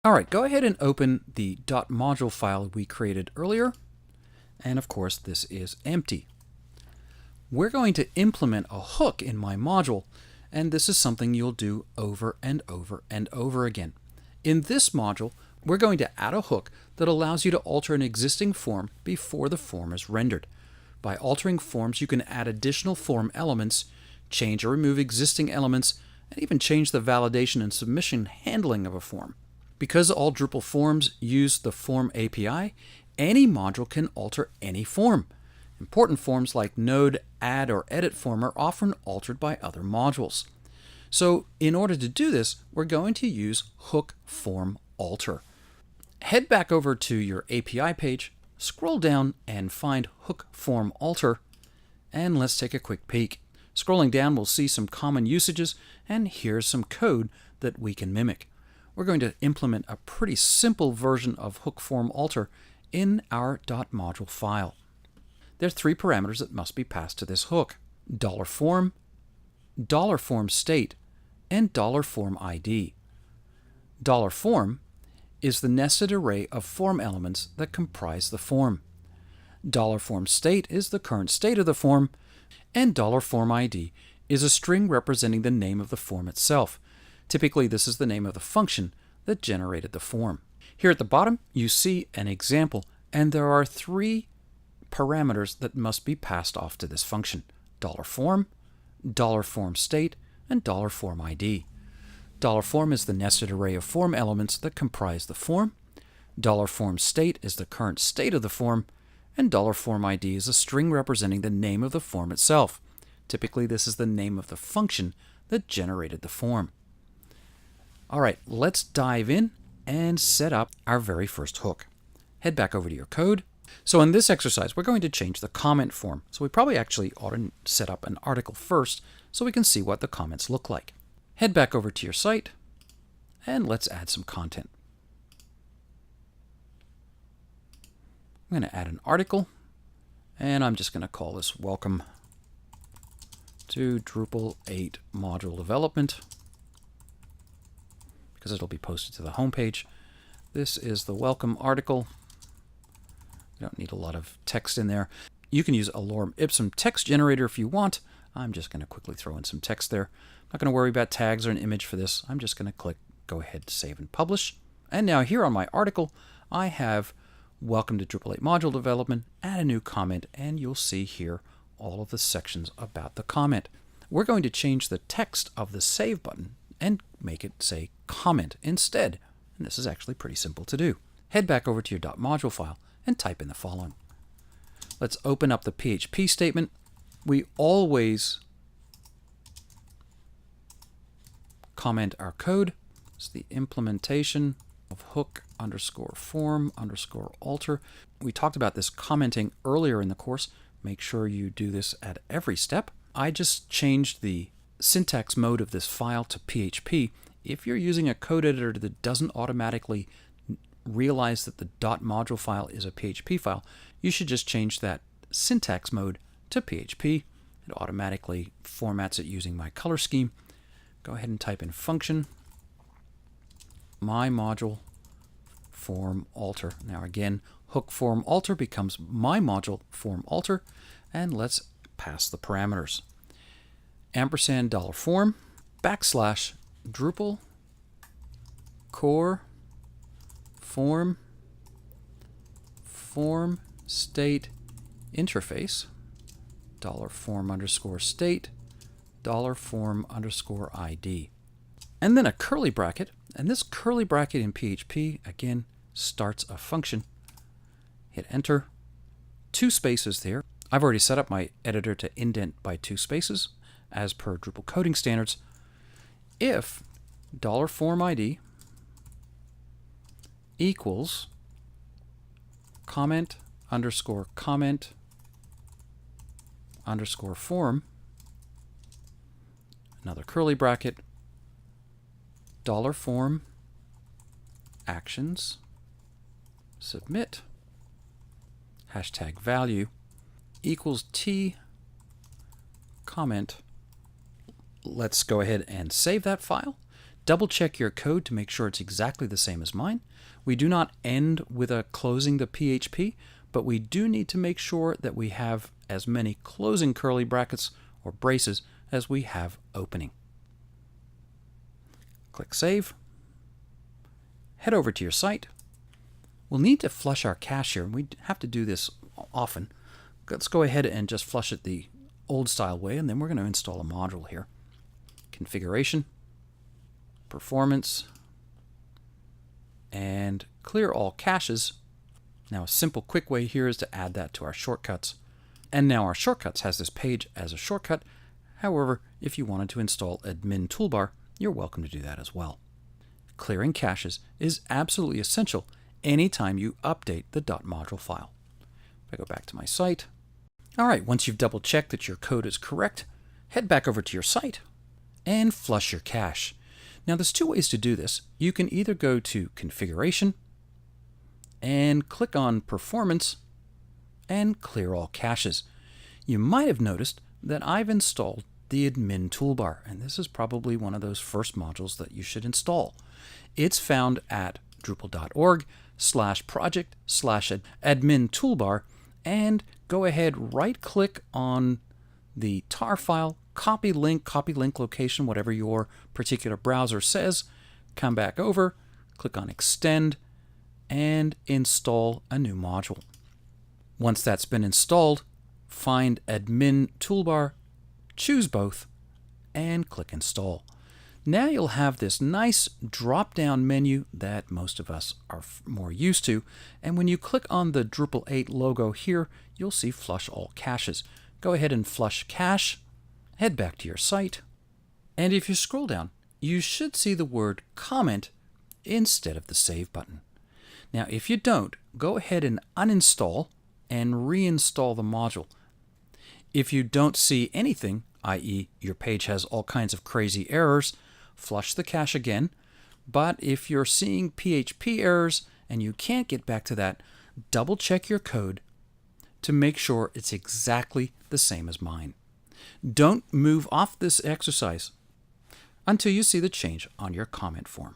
All right, go ahead and open the .module file we created earlier. And of course, this is empty. We're going to implement a hook in my module, and this is something you'll do over and over and over again. In this module, we're going to add a hook that allows you to alter an existing form before the form is rendered. By altering forms, you can add additional form elements, change or remove existing elements, and even change the validation and submission handling of a form. Because all Drupal forms use the Form API, any module can alter any form. Important forms like Node, Add, or Edit form are often altered by other modules. So in order to do this, we're going to use Hook Form Alter. Head back over to your API page, scroll down and find Hook Form Alter, and let's take a quick peek. Scrolling down, we'll see some common usages, and here's some code that we can mimic. We're going to implement a pretty simple version of Hook Form Alter in our .module file. There are three parameters that must be passed to this hook: $form, $form state, and $form ID. $form is the nested array of form elements that comprise the form. $form state is the current state of the form, and $form ID is a string representing the name of the form itself. Typically, this is the name of the function that generated the form. Here at the bottom, you see an example, and there are three parameters that must be passed off to this function: $form, $form state, and $form ID. $form is the nested array of form elements that comprise the form. $form state is the current state of the form, and $form ID is a string representing the name of the form itself. Typically, this is the name of the function that generated the form. All right, let's dive in and set up our very first hook. Head back over to your code. So in this exercise, we're going to change the comment form. So we probably actually ought to set up an article first so we can see what the comments look like. Head back over to your site, and let's add some content. I'm going to add an article, and I'm just going to call this Welcome to Drupal 8 Module Development, because it'll be posted to the homepage. This is the welcome article. You don't need a lot of text in there. You can use a lorem ipsum text generator if you want. I'm just going to quickly throw in some text there. I'm not going to worry about tags or an image for this. I'm just going to click Go Ahead, Save, and Publish. And now here on my article, I have Welcome to Drupal 8 Module Development, add a new comment, and you'll see here all of the sections about the comment. We're going to change the text of the Save button and make it say comment instead. And this is actually pretty simple to do. Head back over to your .module file and type in the following. Let's open up the PHP statement. We always comment our code. It's the implementation of hook_form_alter. We talked about this commenting earlier in the course. Make sure you do this at every step. I just changed the syntax mode of this file to PHP. If you're using a code editor that doesn't automatically realize that the .module file is a PHP file, you should just change that syntax mode to PHP. It automatically formats it using my color scheme. Go ahead and type in function my module form alter. Now again, hook form alter becomes my module form alter, and let's pass the parameters. Ampersand $form / Drupal core form state interface $form_state $form_ID, and then a curly bracket. And this curly bracket in PHP again starts a function. Hit enter. 2 spaces there. I've already set up my editor to indent by 2 spaces as per Drupal coding standards. If $form ID equals comment_form, another curly bracket, $form actions submit #value equals T comment. Let's go ahead and save that file. Double check your code to make sure it's exactly the same as mine. We do not end with a closing the PHP, but we do need to make sure that we have as many closing curly brackets or braces as we have opening. Click Save. Head over to your site. We'll need to flush our cache here, and we have to do this often. Let's go ahead and just flush it the old style way, and then we're going to install a module here. Configuration, performance, and clear all caches. Now a simple quick way here is to add that to our shortcuts. And now our shortcuts has this page as a shortcut. However, if you wanted to install admin toolbar, you're welcome to do that as well. Clearing caches is absolutely essential anytime you update the .module file. If I go back to my site. All right, once you've double checked that your code is correct, head back over to your site and flush your cache. Now there's two ways to do this. You can either go to Configuration and click on Performance and clear all caches. You might have noticed that I've installed the admin toolbar, and this is probably one of those first modules that you should install. It's found at drupal.org/project/admin toolbar, and go ahead, right click on the tar file, copy link location, whatever your particular browser says, come back over, click on Extend, and install a new module. Once that's been installed, find Admin Toolbar, choose both, and click Install. Now you'll have this nice drop-down menu that most of us are more used to, and when you click on the Drupal 8 logo here, you'll see Flush All Caches. Go ahead and flush cache, head back to your site, and if you scroll down, you should see the word Comment instead of the Save button. Now if you don't, go ahead and uninstall and reinstall the module. If you don't see anything, i.e. your page has all kinds of crazy errors, flush the cache again. But if you're seeing PHP errors and you can't get back to that, double check your code to make sure it's exactly the same as mine. Don't move off this exercise until you see the change on your comment form.